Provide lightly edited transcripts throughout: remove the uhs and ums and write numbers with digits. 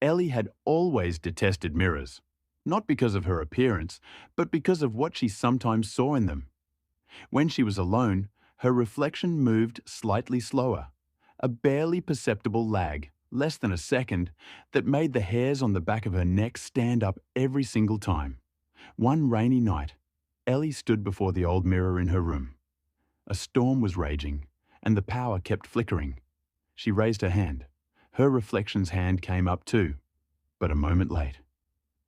Ellie had always detested mirrors, not because of her appearance, but because of what she sometimes saw in them. When she was alone, her reflection moved slightly slower, a barely perceptible lag, less than a second, that made the hairs on the back of her neck stand up every single time. One rainy night, Ellie stood before the old mirror in her room. A storm was raging, and the power kept flickering. She raised her hand. Her reflection's hand came up too, but a moment late.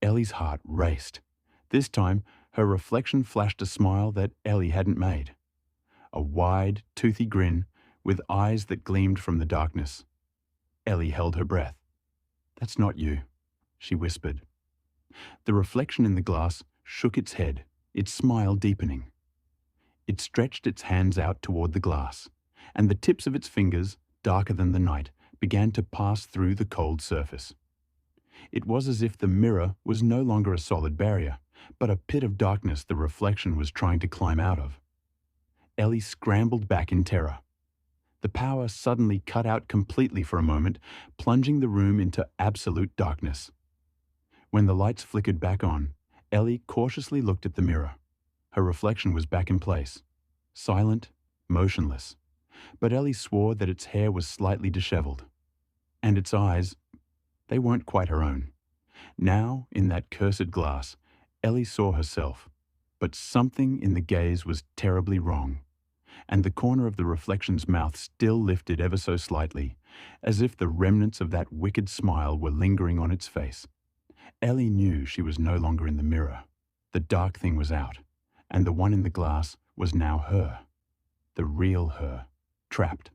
Ellie's heart raced. This time, her reflection flashed a smile that Ellie hadn't made. A wide, toothy grin with eyes that gleamed from the darkness. Ellie held her breath. "That's not you," she whispered. The reflection in the glass shook its head, its smile deepening. It stretched its hands out toward the glass, and the tips of its fingers, darker than the night, began to pass through the cold surface. It was as if the mirror was no longer a solid barrier, but a pit of darkness the reflection was trying to climb out of. Ellie scrambled back in terror. The power suddenly cut out completely for a moment, plunging the room into absolute darkness. When the lights flickered back on, Ellie cautiously looked at the mirror. Her reflection was back in place, silent, motionless, but Ellie swore that its hair was slightly disheveled. And its eyes, they weren't quite her own. Now, in that cursed glass, Ellie saw herself, but something in the gaze was terribly wrong, and the corner of the reflection's mouth still lifted ever so slightly, as if the remnants of that wicked smile were lingering on its face. Ellie knew she was no longer in the mirror. The dark thing was out, and the one in the glass was now her, the real her, trapped,